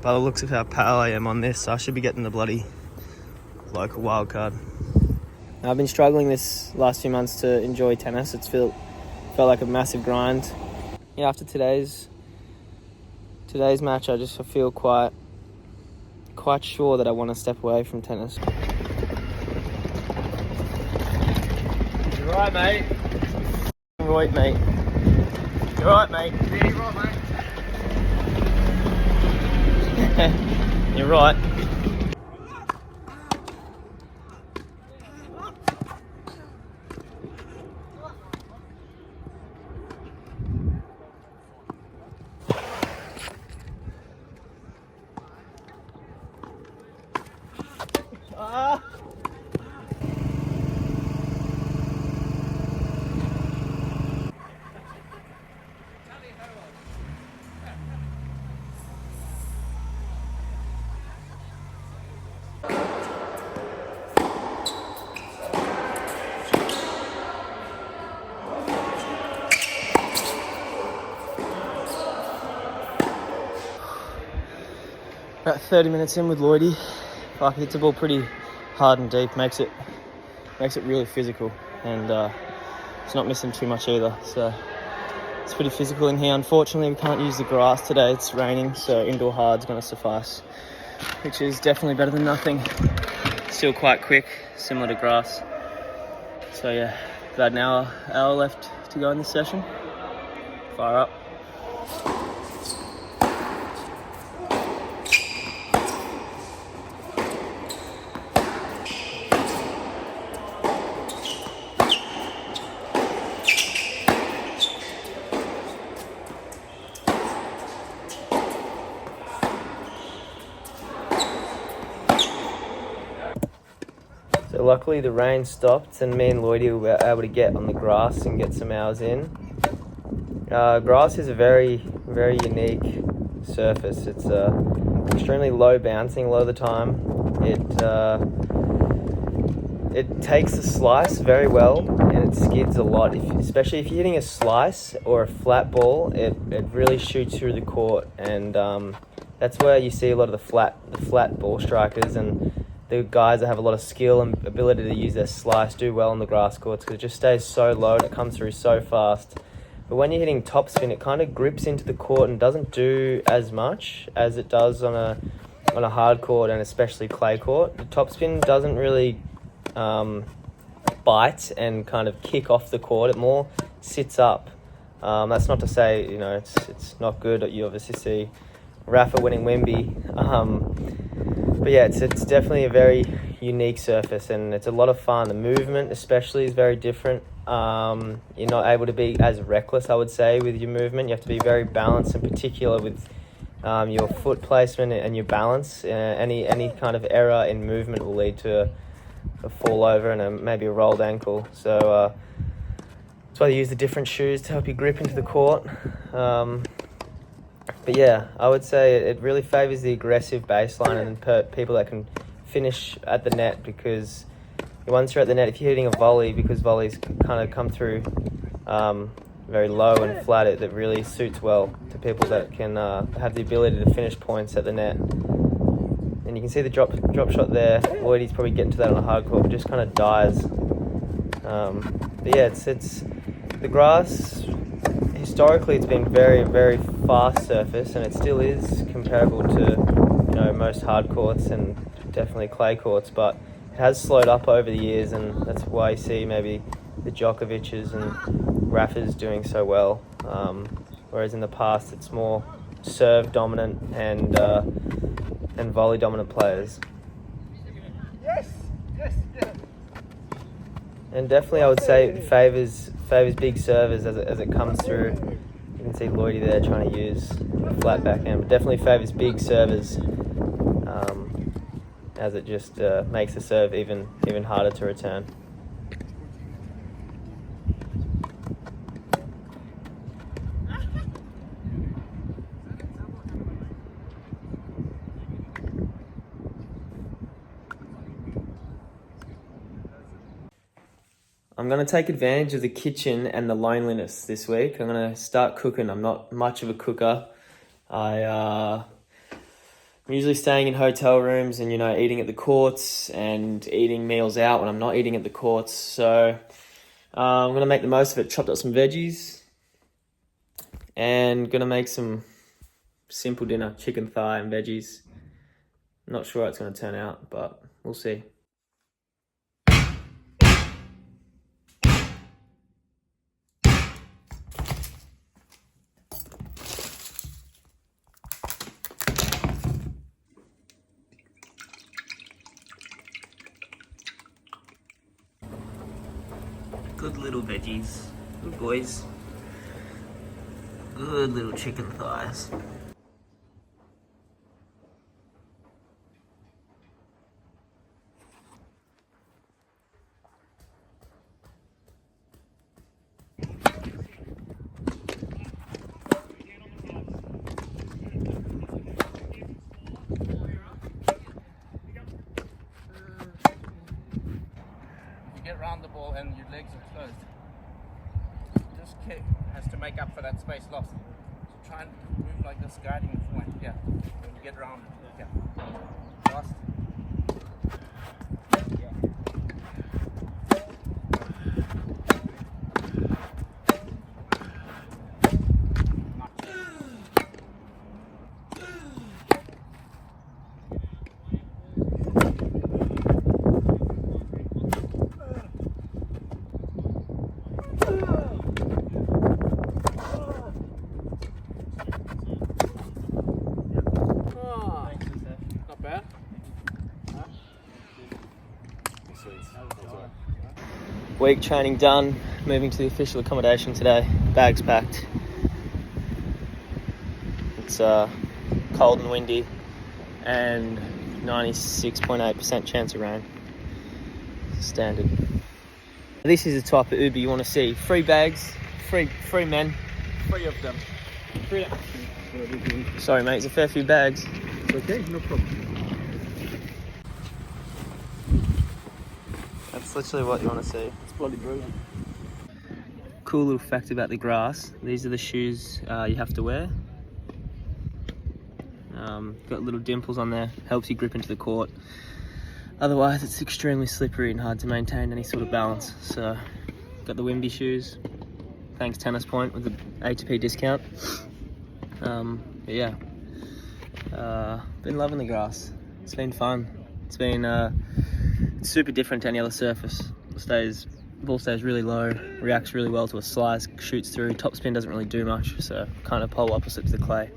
By the looks of how pale I am on this, I should be getting the bloody local wildcard. I've been struggling this last few months to enjoy tennis. It's felt like a massive grind. Yeah, after today's match, I feel quite sure that I want to step away from tennis. You're right, mate. Right, mate. You're right, mate. Yeah, you're right, mate. You're right. About 30 minutes in with Lloydie. Fuck, hits the ball pretty hard and deep, makes it really physical, and it's not missing too much either. So it's pretty physical in here. Unfortunately, we can't use the grass today. It's raining, so indoor hard's going to suffice, which is definitely better than nothing. Still quite quick, similar to grass. So yeah, about an hour left to go in this session. Fire up. So luckily the rain stopped and me and Lloydie were able to get on the grass and get some hours in. Grass is a very, very unique surface. It's extremely low bouncing a lot of the time. It takes a slice very well and it skids a lot. Especially if you're hitting a slice or a flat ball, it really shoots through the court, and that's where you see a lot of the flat ball strikers and the guys that have a lot of skill and ability to use their slice do well on the grass courts, because it just stays so low and it comes through so fast. But when you're hitting topspin, it kind of grips into the court and doesn't do as much as it does on a hard court, and especially clay court. The topspin doesn't really bite and kind of kick off the court. It more sits up. That's not to say it's not good. You obviously see Rafa winning Wimby. But yeah, it's definitely a very unique surface, and it's a lot of fun. The movement especially is very different. You're not able to be as reckless, I would say, with your movement. You have to be very balanced, in particular with your foot placement and your balance. Any kind of error in movement will lead to a fall over and maybe a rolled ankle. So that's why you use the different shoes to help you grip into the court. But yeah, I would say it really favours the aggressive baseline and people that can finish at the net, because once you're at the net, if you're hitting a volley, because volleys kind of come through very low and flat, it really suits well to people that can have the ability to finish points at the net. And you can see the drop shot there. Lloydie's probably getting to that on a hard court, but just kind of dies. But yeah, it's the grass. Historically, it's been very, very fast surface, and it still is comparable to most hard courts and definitely clay courts, but it has slowed up over the years, and that's why you see maybe the Djokovic's and Rafa's doing so well. Whereas in the past, it's more serve dominant and volley dominant players. Yes. And definitely, I would say it favours big servers as it comes through. You can see Lloydie there trying to use a flat backhand, but definitely favours big servers, as it just makes the serve even harder to return. I'm going to take advantage of the kitchen and the loneliness this week. I'm going to start cooking. I'm not much of a cooker. I I'm usually staying in hotel rooms and, eating at the courts and eating meals out when I'm not eating at the courts. So I'm going to make the most of it. Chopped up some veggies and going to make some simple dinner, chicken thigh and veggies. Not sure how it's going to turn out, but we'll see. Good little veggies. Good boys. Good little chicken thighs. Around the ball and your legs are closed. This kick has to make up for that space lost. So try and move like this, guiding the point. Yeah. When you get around it. Yeah. Last. Week training done, moving to the official accommodation today. Bags packed. It's cold and windy and 96.8% chance of rain. Standard. This is the type of Uber you want to see. Free bags, free men. 3 of them. 3 of them. Sorry mate, it's a fair few bags. It's okay, no problem. That's literally what you want to see. It's bloody brilliant. Cool little fact about the grass. These are the shoes you have to wear. Got little dimples on there. Helps you grip into the court. Otherwise, it's extremely slippery and hard to maintain any sort of balance. So, got the Wimby shoes. Thanks Tennis Point with the A2P discount. But yeah, been loving the grass. It's been fun. It's been super different to any other surface. Ball stays really low, reacts really well to a slice, shoots through. Topspin doesn't really do much, so kind of polar opposite to the clay.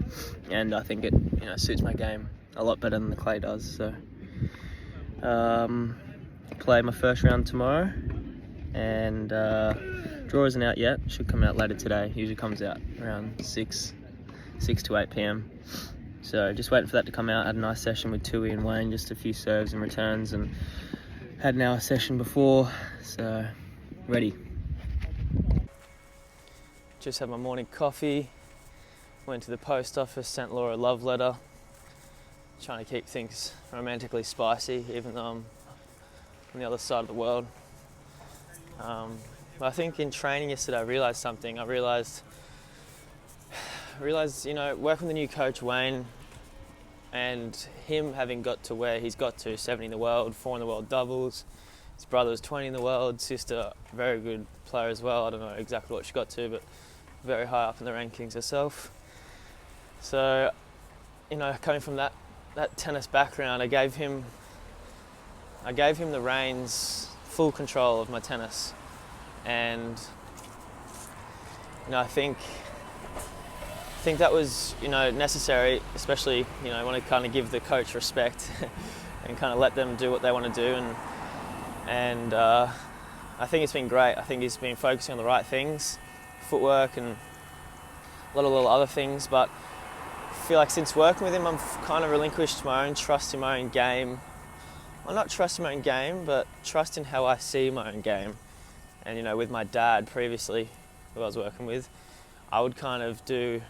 And I think it suits my game a lot better than the clay does. So play my first round tomorrow, and draw isn't out yet. Should come out later today. Usually comes out around 6 to 8 p.m. So just waiting for that to come out. Had a nice session with Tui and Wayne, just a few serves and returns, and had an hour session before, so ready. Just had my morning coffee, went to the post office, sent Laura a love letter, trying to keep things romantically spicy, even though I'm on the other side of the world. But I think in training yesterday I realised something. I realised, working with the new coach Wayne, and him having got to where he's got to, 70 in the world, 4 in the world doubles. His brother was 20 in the world, sister, very good player as well. I don't know exactly what she got to, but very high up in the rankings herself. So, coming from that tennis background, I gave him the reins, full control of my tennis. And, I think that was, necessary, especially, I want to kind of give the coach respect and kind of let them do what they want to do. And I think it's been great. I think he's been focusing on the right things, footwork and a lot of little other things. But I feel like since working with him, I've kind of relinquished my own trust in my own game. Well, not trust in my own game, but trust in how I see my own game. And, with my dad previously, who I was working with, I would kind of do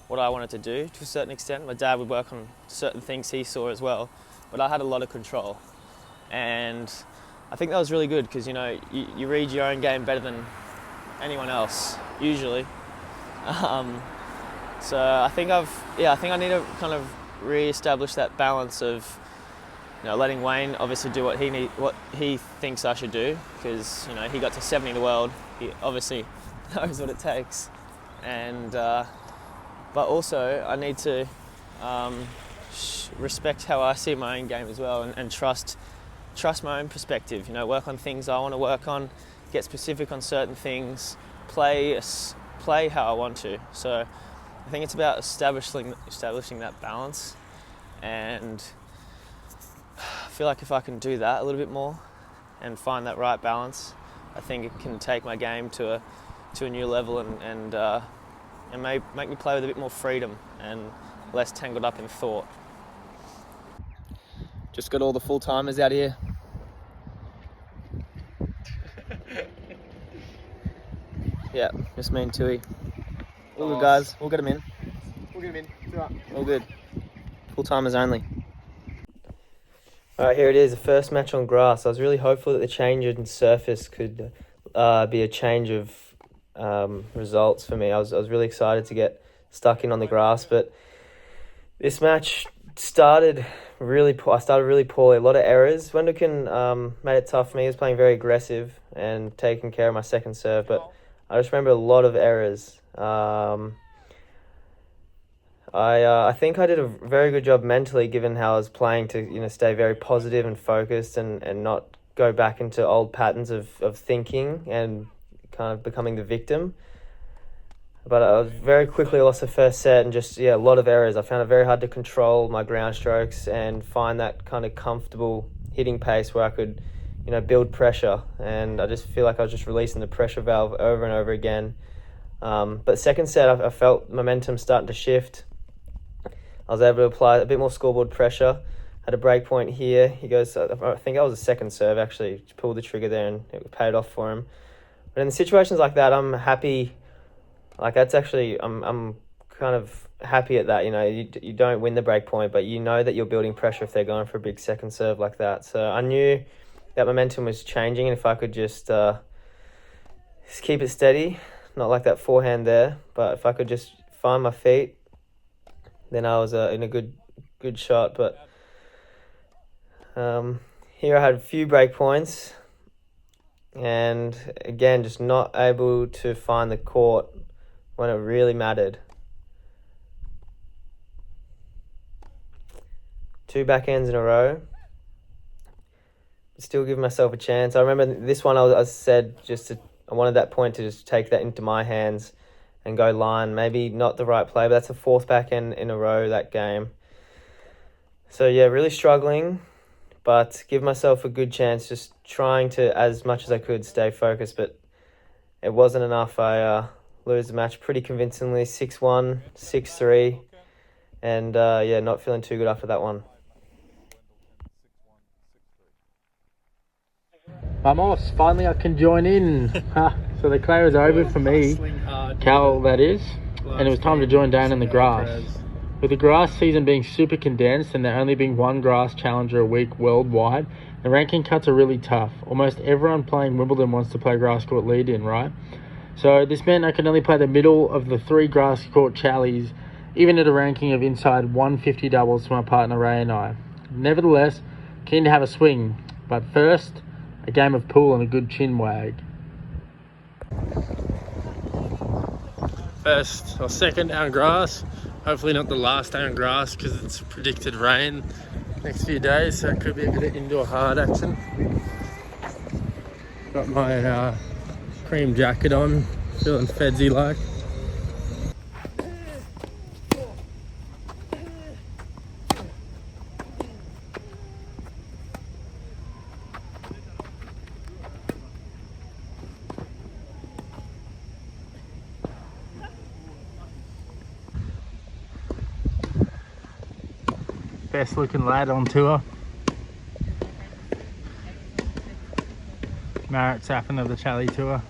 what I wanted to do to a certain extent. My dad would work on certain things he saw as well, but I had a lot of control. And I think that was really good because, you read your own game better than anyone else, usually. So I think I need to kind of re-establish that balance of, letting Wayne obviously do what he thinks I should do, because he got to 70 in the world. He obviously knows what it takes, and but also I need to respect how I see my own game as well, and trust my own perspective. Work on things I want to work on, get specific on certain things, play how I want to. So I think it's about establishing that balance, and I feel like if I can do that a little bit more and find that right balance, I think it can take my game to a new level, and make me play with a bit more freedom and less tangled up in thought. Just got all the full timers out here. Yeah, just me and Tui. All good, guys. We'll get them in. All good. Full timers only. Alright, here it is, the first match on grass. I was really hopeful that the change in surface could be a change of results for me. I was really excited to get stuck in on the grass, but this match started really poor. I started really poorly. A lot of errors. Wendelken made it tough for me. He was playing very aggressive and taking care of my second serve, but I just remember a lot of errors. I think I did a very good job mentally, given how I was playing, to stay very positive and focused, and not go back into old patterns of thinking and kind of becoming the victim. But I was very quickly lost the first set, and a lot of errors. I found it very hard to control my ground strokes and find that kind of comfortable hitting pace where I could build pressure, and I just feel like I was just releasing the pressure valve over and over again. But second set, I felt momentum starting to shift. I was able to apply a bit more scoreboard pressure. Had a break point here. He goes, I think that was a second serve actually, pulled the trigger there and it paid off for him. But in situations like that, I'm happy. Like that's actually, I'm kind of happy at that. You don't win the break point, but you know that you're building pressure if they're going for a big second serve like that. So I knew that momentum was changing, and if I could just keep it steady, not like that forehand there, but if I could just find my feet, then I was in a good shot. But here I had a few break points, and again, just not able to find the court when it really mattered. 2 backhands in a row. Still give myself a chance. I remember this one I said I wanted that point to just take that into my hands and go line. Maybe not the right play, but that's the 4th backhand in a row that game. So yeah, really struggling, but give myself a good chance, just trying to, as much as I could, stay focused, but it wasn't enough. I lose the match pretty convincingly, 6-1, 6-3, and not feeling too good after that one. Vamos, finally I can join in. So the clay was over for me, Cal that is, and it was time to join Dane in the grass. With the grass season being super condensed and there only being one grass challenger a week worldwide, the ranking cuts are really tough. Almost everyone playing Wimbledon wants to play grass court lead-in, right? So this meant I could only play the middle of the 3 grass court challies, even at a ranking of inside 150 doubles to my partner Ray and I. Nevertheless, keen to have a swing, but first, a game of pool and a good chin wag. First or second day on grass. Hopefully not the last day on grass, because it's predicted rain next few days, so it could be a bit of indoor hard action. Got my cream jacket on, feeling fedsy like. Best looking lad on tour. Marriott Saffin of the Chally Tour.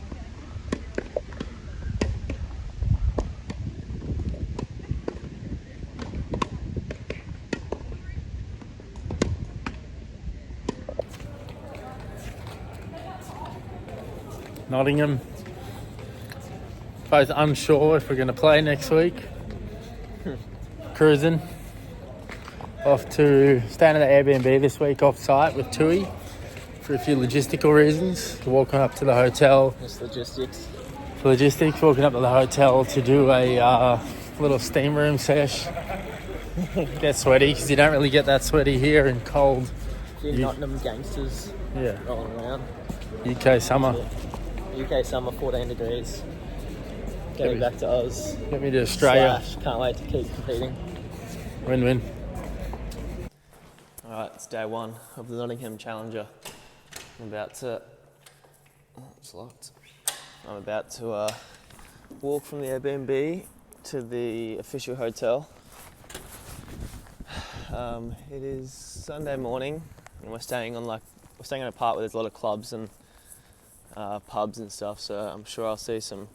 Nottingham. Both unsure if we're going to play next week. Cruising. Off to staying at the Airbnb this week off site with Tui for a few logistical reasons. Walking up to the hotel. Just logistics. Walking up to the hotel to do a little steam room sesh. Get sweaty because you don't really get that sweaty here in cold. Nottingham gangsters rolling around. UK summer. UK summer, 14 degrees. Getting back to Oz. Get me to Australia. Can't wait to keep competing. Win-win. Alright, it's day one of the Nottingham Challenger. I'm about to... Oh, it's locked. I'm about to walk from the Airbnb to the official hotel. It is Sunday morning, and we're staying in a part where there's a lot of clubs and pubs and stuff. So I'm sure I'll see some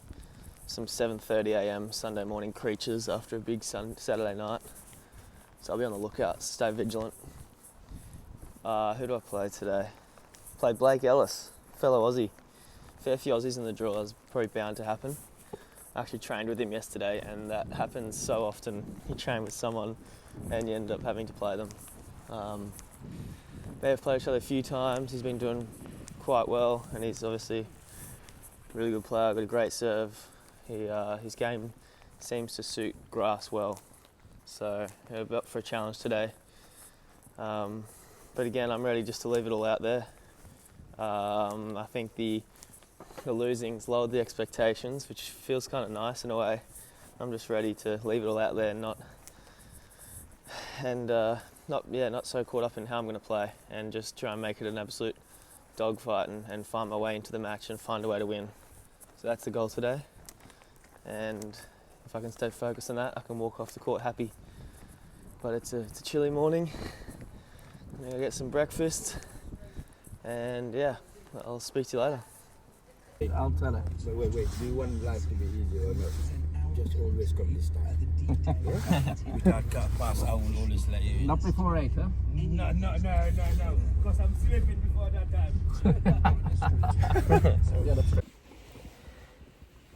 7:30 a.m. Sunday morning creatures after a big Saturday night. So I'll be on the lookout. Stay vigilant. Who do I play today? Played Blake Ellis, fellow Aussie. Fair few Aussies in the draw. It was probably bound to happen. I actually trained with him yesterday, and that happens so often. You train with someone and you end up having to play them. They've played each other a few times. He's been doing quite well, and he's obviously a really good player, got a great serve. His game seems to suit grass well. So we're up for a challenge today. But again, I'm ready just to leave it all out there. I think the losing's lowered the expectations, which feels kind of nice in a way. I'm just ready to leave it all out there and not so caught up in how I'm going to play, and just try and make it an absolute dogfight and find my way into the match and find a way to win. So that's the goal today. And if I can stay focused on that, I can walk off the court happy. But it's a chilly morning. I'm going to get some breakfast. And yeah, I'll speak to you later. I'll tell her. Wait. Do you want life to be easy or not? Just always come this time. Without cut pass, I will always let you in. Not before 8, huh? No. Because I'm sleeping before that time.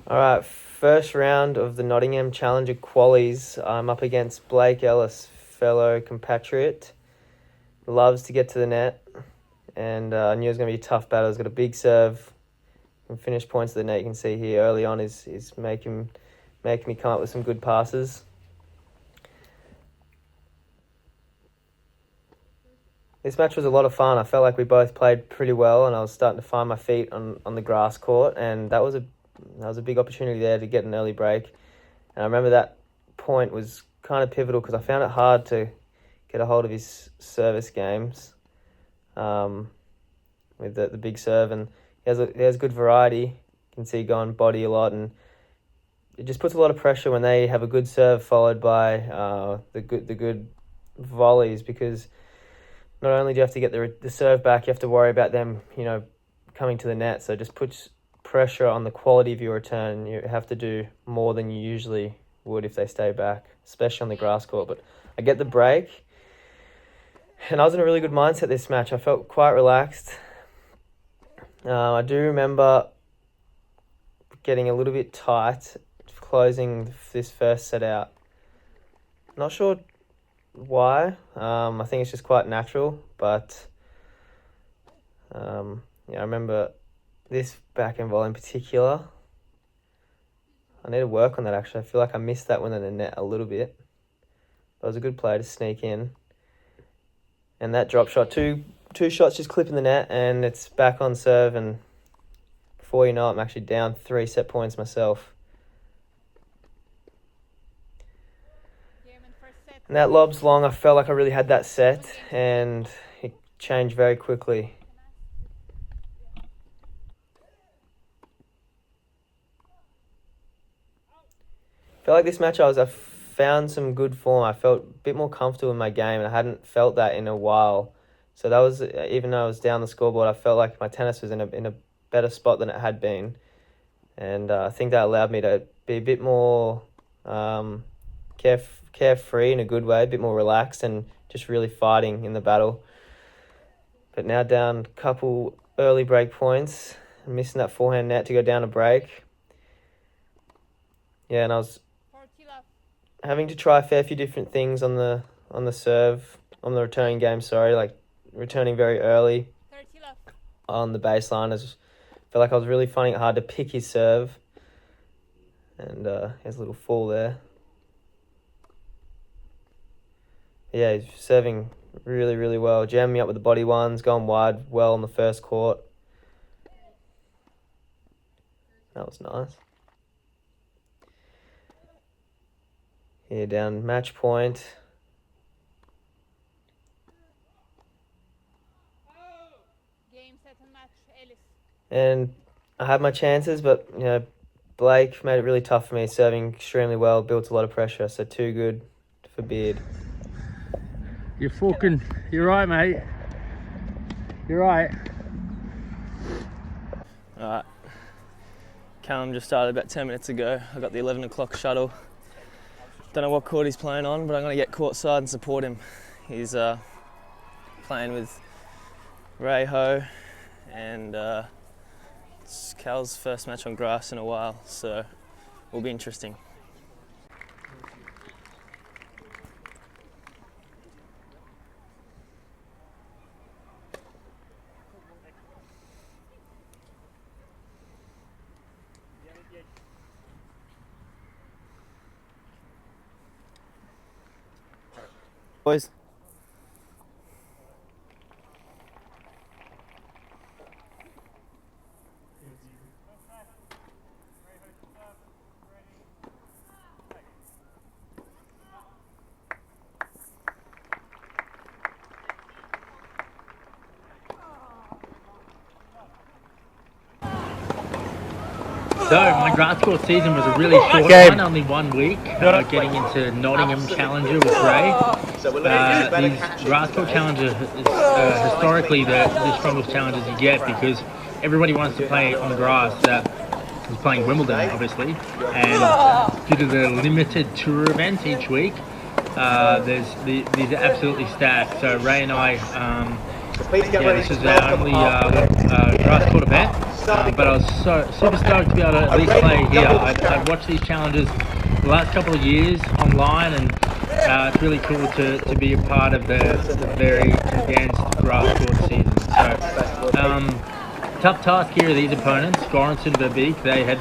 Alright, first round of the Nottingham Challenger qualies. I'm up against Blake Ellis, fellow compatriot. Loves to get to the net, and I knew it was going to be a tough battle. He's got a big serve and finish points to the net. You can see here early on is making me come up with some good passes. This match was a lot of fun. I felt like we both played pretty well, and I was starting to find my feet on the grass court, and that was a big opportunity there to get an early break. And I remember that point was kind of pivotal because I found it hard to get a hold of his service games with the big serve, and he has good variety. You can see going body a lot, and it just puts a lot of pressure when they have a good serve followed by the good volleys, because not only do you have to get the serve back, you have to worry about them, coming to the net. So it just puts pressure on the quality of your return. You have to do more than you usually would if they stay back, especially on the grass court. But I get the break, and I was in a really good mindset this match. I felt quite relaxed. I do remember getting a little bit tight closing this first set out. Not sure why. I think it's just quite natural, but I remember this backhand volley in particular. I need to work on that actually. I feel like I missed that one in the net a little bit. But it was a good play to sneak in. And that drop shot, two shots just clipping the net, and it's back on serve, and before you know it, I'm actually down 3 set points myself. And that lob's long. I felt like I really had that set, and it changed very quickly. I felt like this match I found some good form. I felt a bit more comfortable in my game, and I hadn't felt that in a while. So that was, even though I was down the scoreboard, I felt like my tennis was in a better spot than it had been. And I think that allowed me to be a bit more carefree in a good way, a bit more relaxed, and just really fighting in the battle. But now down a couple early break points, missing that forehand net to go down a break. Yeah, and I was having to try a fair few different things on the serve, on the returning game, like returning very early on the baseline. I just felt like I was really finding it hard to pick his serve. And his little fall there. Yeah, he's serving really, really well. Jamming me up with the body ones, going wide well on the first court. That was nice. Here down match point. Game, set and match, Ellis. And I had my chances, but Blake made it really tough for me, serving extremely well, built a lot of pressure, so too good for Beard. You're fucking... You're right, mate. You're right. Alright. Calum just started about 10 minutes ago. I got the 11 o'clock shuttle. Don't know what court he's playing on, but I'm going to get courtside and support him. He's playing with Ray Ho, and it's Cal's first match on grass in a while, so will be interesting. Boys. So, my grass court season was a really short one, only 1 week, getting into Nottingham Challenger with Ray. These grass court challenges is historically the strongest challenges you get, because everybody wants to play on grass that is playing Wimbledon, obviously, and due to the limited tour events each week, these are absolutely stacked. So Ray and I, this is our only grass court event. But I was super stoked to be able to at least play here. I've watched these challenges the last couple of years online, and it's really cool to be a part of the very condensed grass court season. So, tough task here are these opponents, Goranson and Verbeek. They had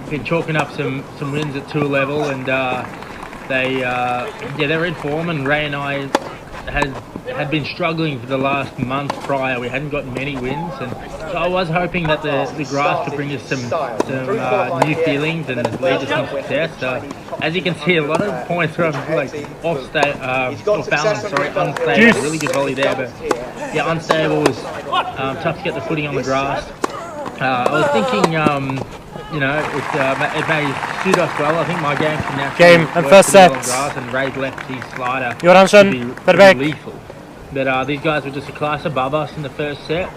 been chalking up some wins at tour level, and they're in form. And Ray and I had been struggling for the last month prior. We hadn't gotten many wins, and so I was hoping that the grass could bring us some new feelings and lead to some success. So as you can see, a lot of points from like off balance, unstable. Really good volley there, but yeah, unstable was tough to get the footing on the grass. I was thinking, it may suit us well. I think my game can naturally and first set. Grass, and Ray's lefty slider Johansson, be lethal. But these guys were just a class above us in the first set.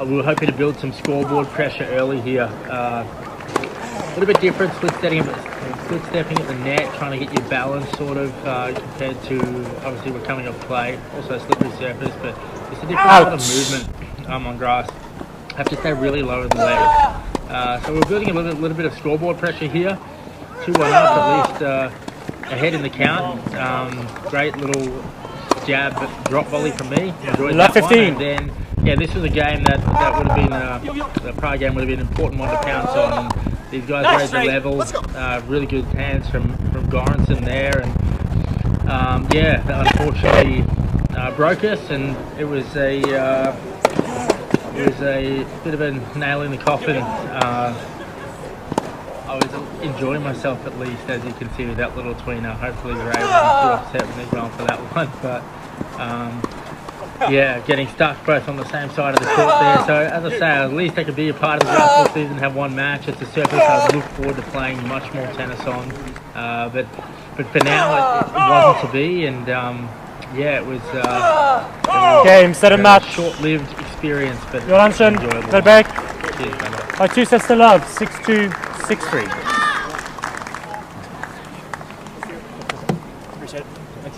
We were hoping to build some scoreboard pressure early here. A little bit different, split stepping at the net, trying to get your balance sort of compared to, obviously we're coming off play, also a slippery surface, but it's a different kind of movement on grass. Have to stay really low in the leg. So we're building a little bit of scoreboard pressure here. 2-1 up, at least ahead in the count. Great little jab drop volley from me. Enjoyed that 15. one. And then, this was a game that would have been, the prior game would have been an important one to pounce on. And these guys raised the level. Really good hands from Goranson there. And that unfortunately broke us, and it was a bit of a nail in the coffin. I was enjoying myself, at least, as you can see with that little tweener. Hopefully Ray wasn't too upset with me going for that one, but getting stuck both on the same side of the court there. So as I say, at least I could be a part of the grass court season, have one match. It's a surface I look forward to playing much more tennis on, but for now it wasn't to be, and it was Game, set and match. Short-lived experience, but Johansson, enjoyable. Verbeek. Cheers, brother. By 2 sets to love, 6-2, 6-3. Appreciate it. Thanks.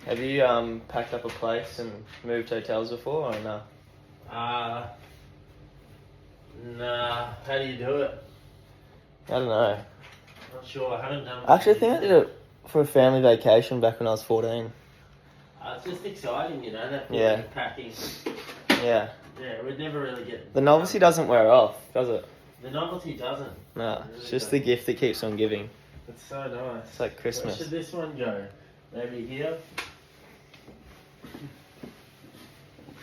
Have you packed up a place and moved hotels before, or no? Nah. How do you do it? I don't know. Not sure. I haven't done. Actually, I think I did it for a family vacation back when I was 14. It's just exciting, you know, that Yeah. feeling of packing. Yeah. Yeah, we'd never really get... The novelty doesn't wear off, does it? The novelty doesn't. No, It it's really just the doesn't. gift that keeps on giving. It's so nice. It's like Where Christmas. should this one go? Maybe here?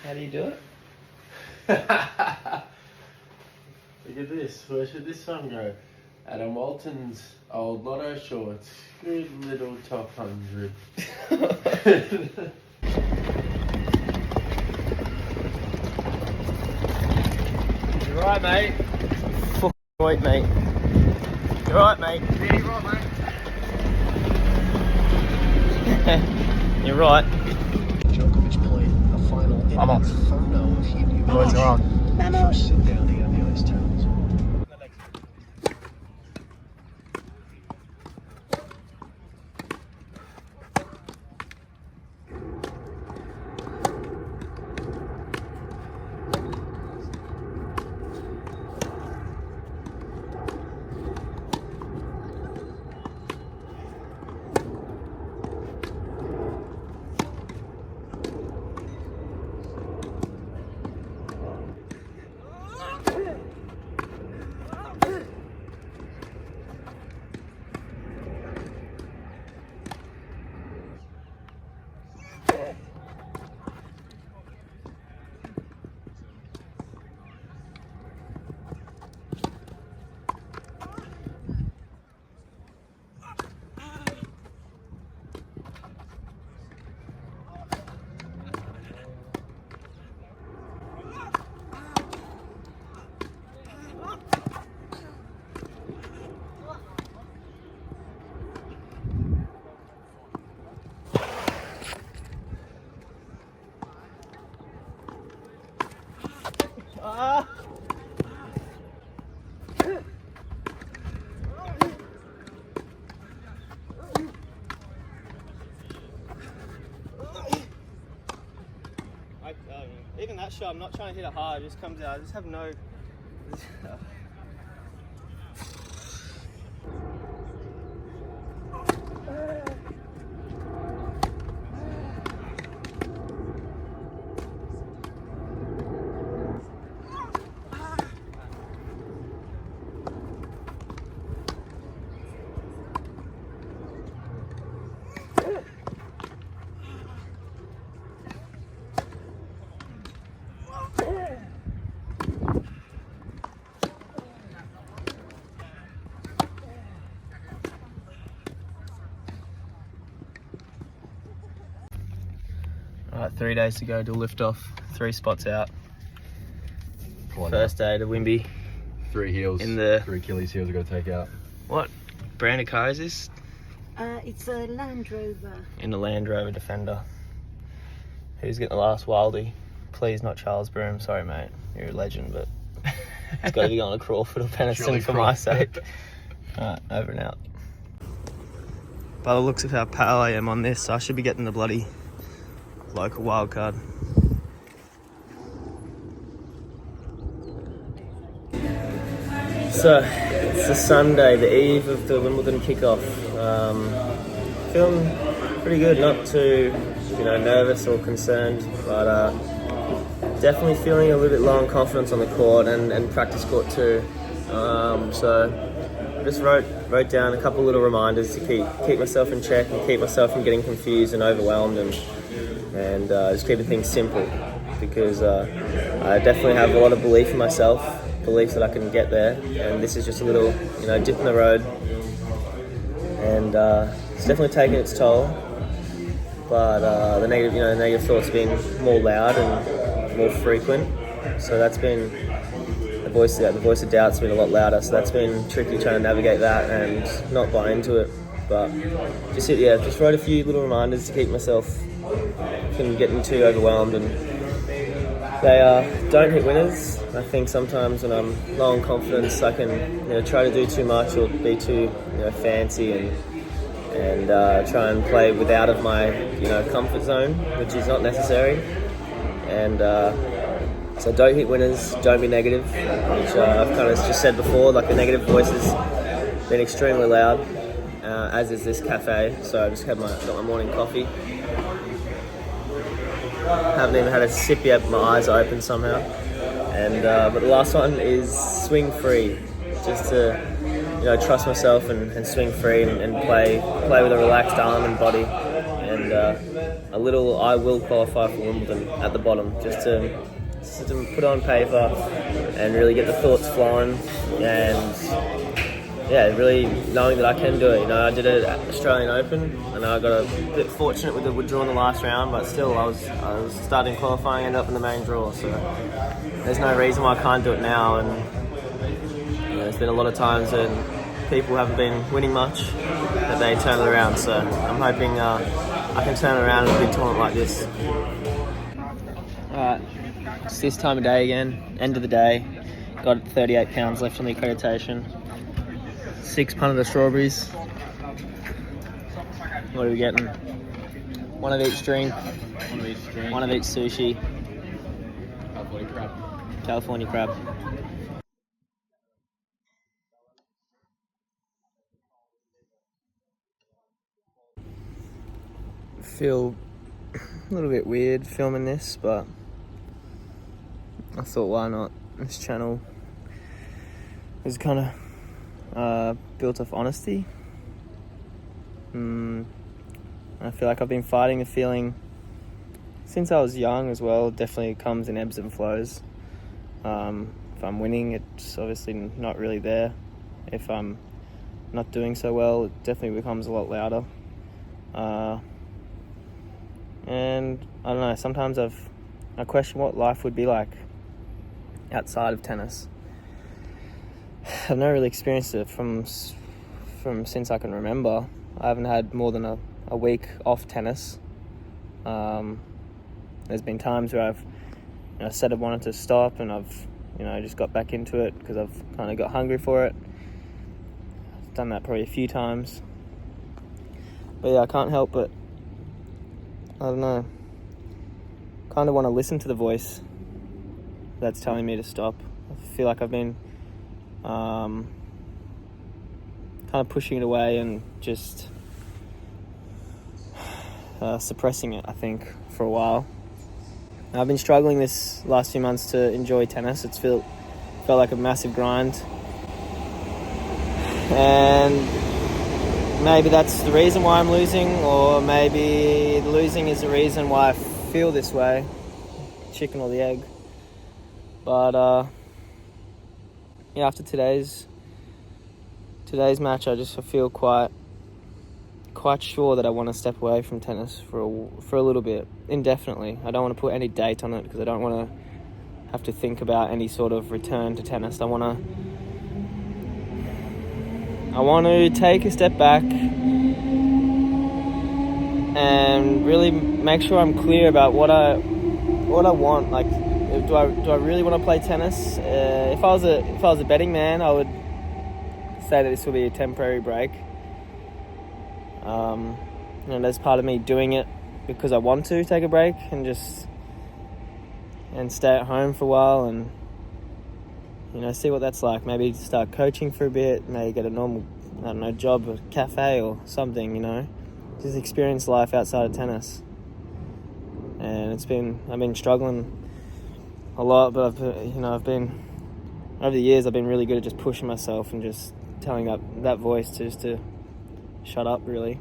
How do you do it? Look at this. Where should this one go? Adam Walton's old lotto shorts. Good little top 100. You're right, mate. Fuck right, mate. You're right, mate. Yeah, you're right, mate. You're right. Djokovic played a final in Inferno of Hebrew. Boys are on. First sit down here on the ice towels. Even that shot, I'm not trying to hit it hard. It just comes out. I just have no. Alright, 3 days to go to lift off. 3 spots out. First day to Wimby. 3 heels. In the 3 Achilles heels I got to take out. what brand of car is this? It's a Land Rover. In the Land Rover Defender. Who's getting the last Wildie? Please not Charles Broom. Sorry, mate. You're a legend, but it's got to be going to Crawford or Peniston Surely for my Crawford. sake. Alright, over and out. By the looks of how pale I am on this, I should be getting the bloody local wild card. So, it's a Sunday, the eve of the Wimbledon kickoff. Feeling pretty good, not too, nervous or concerned, but definitely feeling a little bit low on confidence on the court and practice court too. So, I just wrote down a couple little reminders to keep myself in check and keep myself from getting confused and overwhelmed and just keeping things simple, because I definitely have a lot of belief in myself, belief that I can get there, and this is just a little dip in the road, and it's definitely taken its toll, but the negative thoughts have been more loud and more frequent, so that's been the voice of doubt's been a lot louder, so that's been tricky trying to navigate that and not buy into it, but just wrote a few little reminders to keep myself from getting too overwhelmed, and they don't hit winners. I think sometimes when I'm low on confidence, I can try to do too much or be too fancy and try and play without of my comfort zone, which is not necessary. And so don't hit winners, don't be negative, which I've kind of just said before. Like, the negative voice has been extremely loud, as is this cafe. So I just got my morning coffee. Haven't even had a sip yet. My eyes are open somehow. And but the last one is swing free, just to trust myself and swing free and play with a relaxed arm and body. And a little I will qualify for Wimbledon at the bottom, just to put on paper and really get the thoughts flowing, and really knowing that I can do it. I did it at Australian Open, and I got a bit fortunate with the withdrawal in the last round, but still I was starting qualifying, ended up in the main draw, so there's no reason why I can't do it now. And there's been a lot of times when people haven't been winning much that they turn it around, so I'm hoping I can turn it around in a big tournament like this. Alright, it's this time of day again, end of the day. Got 38 pounds left on the accreditation. 6 punnet of strawberries. What are we getting? One of each drink. One of each sushi. California crab. Feel a little bit weird filming this, but I thought, why not? This channel is kind of built off honesty. I feel like I've been fighting the feeling since I was young as well. It definitely comes in ebbs and flows. If I'm winning, it's obviously not really there. If I'm not doing so well, it definitely becomes a lot louder. And I don't know, sometimes I question what life would be like outside of tennis. I've never really experienced it from since I can remember. I haven't had more than a week off tennis. There's been times where I've said I wanted to stop, and I've just got back into it because I've kind of got hungry for it. I've done that probably a few times. But yeah, I can't help but, I don't know, kind of want to listen to the voice that's telling me to stop. I feel like I've been kind of pushing it away and just suppressing it, I think, for a while. I've been struggling this last few months to enjoy tennis. It's felt like a massive grind, and maybe that's the reason why I'm losing, or maybe losing is the reason why I feel this way. Chicken or the egg. But after today's match, I feel quite sure that I want to step away from tennis for a little bit, indefinitely. I don't want to put any date on it because I don't want to have to think about any sort of return to tennis. I want to take a step back and really make sure I'm clear about what I want. Like, do I really want to play tennis? If I was a betting man, I would say that this will be a temporary break. There's part of me doing it because I want to take a break and stay at home for a while and see what that's like. Maybe start coaching for a bit, maybe get a normal, job at a cafe or something, just experience life outside of tennis. And I've been struggling a lot, but I've been, over the years, I've been really good at just pushing myself and just telling that voice just to shut up, really.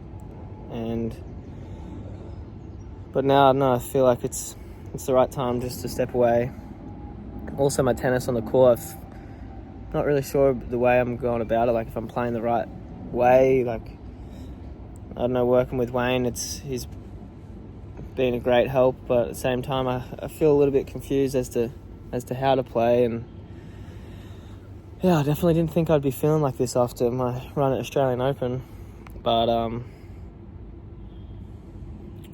But now, no, I feel like it's the right time just to step away. Also, my tennis on the court, I'm not really sure the way I'm going about it, like if I'm playing the right way. Like, I don't know, working with Wayne, he's been a great help, but at the same time I feel a little bit confused as to how to play. And yeah, I definitely didn't think I'd be feeling like this after my run at Australian Open. But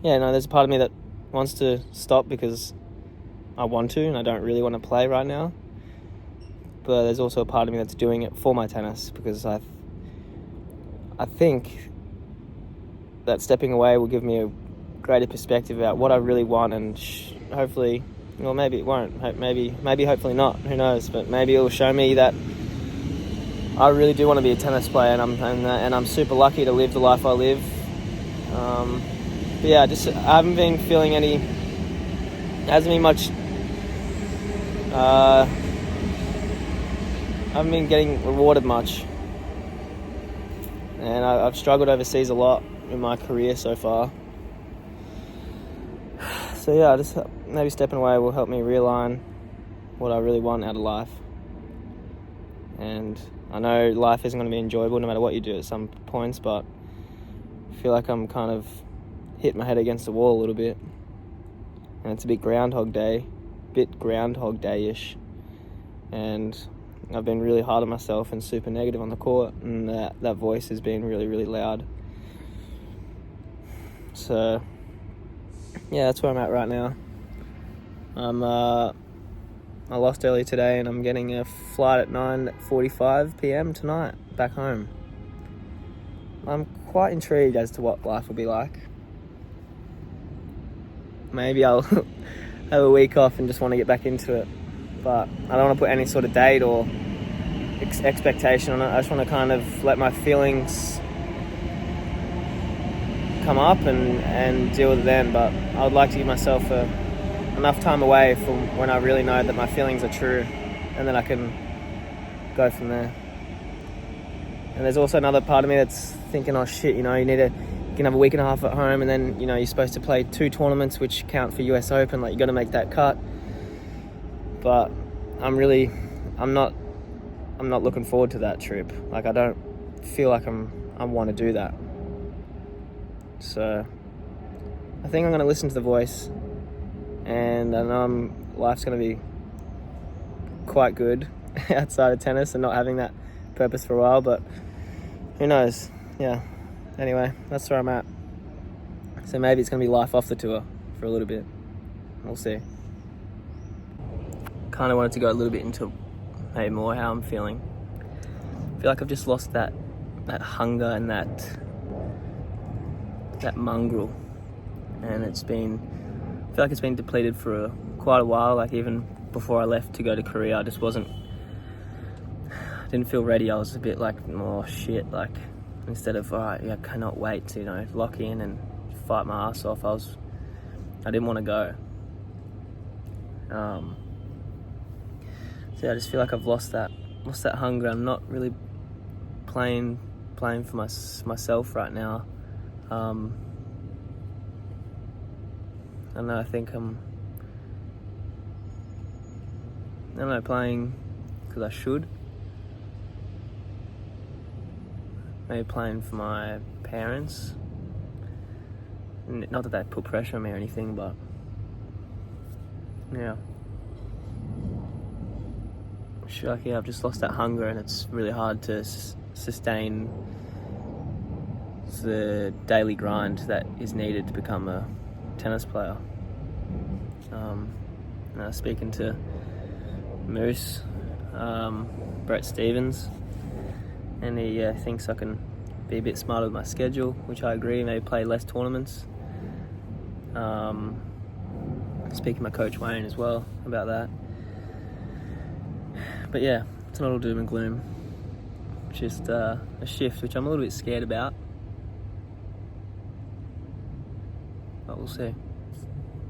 there's a part of me that wants to stop because I want to and I don't really want to play right now. But there's also a part of me that's doing it for my tennis because I think that stepping away will give me a greater perspective about what I really want, and hopefully, well, maybe it won't. Maybe hopefully not. Who knows? But maybe it'll show me that I really do want to be a tennis player, and I'm super lucky to live the life I live. But yeah, I haven't been feeling any hasn't been much. I haven't been getting rewarded much, and I've struggled overseas a lot in my career so far. So yeah, just maybe stepping away will help me realign what I really want out of life. And I know life isn't going to be enjoyable no matter what you do at some points, but I feel like I'm kind of hitting my head against the wall a little bit. And it's a bit Groundhog Day-ish. And I've been really hard on myself and super negative on the court, and that voice has been really, really loud. So yeah, that's where I'm at right now. I lost early today, and I'm getting a flight at 9:45 p.m. tonight back home. I'm quite intrigued as to what life will be like. Maybe I'll have a week off and just want to get back into it, but I don't want to put any sort of date or expectation on it. I just want to kind of let my feelings come up and deal with it then, but I would like to give myself enough time away from when I really know that my feelings are true, and then I can go from there. And there's also another part of me that's thinking, oh shit, you can have a week and a half at home, and then you're supposed to play 2 tournaments which count for US Open, like you got to make that cut. But I'm not looking forward to that trip. Like, I don't feel like I want to do that. So I think I'm going to listen to the voice, and I know life's going to be quite good outside of tennis and not having that purpose for a while, but who knows. Yeah, anyway, that's where I'm at. So maybe it's going to be life off the tour for a little bit. We'll see. Kind of wanted to go a little bit into maybe more how I'm feeling. I feel like I've just lost that hunger and that mongrel, and I feel like it's been depleted for quite a while. Like, even before I left to go to Korea, I just didn't feel ready. I was a bit like, oh shit, like, instead of, all right, yeah, I cannot wait to lock in and fight my ass off, I didn't want to go. So yeah, I just feel like I've lost that hunger. I'm not really playing for myself right now. I don't know, I think I'm playing because I should. Maybe playing for my parents. Not that they put pressure on me or anything, but yeah. I feel like, I've just lost that hunger, and it's really hard to sustain the daily grind that is needed to become a tennis player. I was speaking to Moose, Brett Stevens, and he thinks I can be a bit smarter with my schedule, which I agree. Maybe play less tournaments. Speaking to my coach Wayne as well about that. But yeah, it's not all doom and gloom. Just a shift, which I'm a little bit scared about. But we'll see.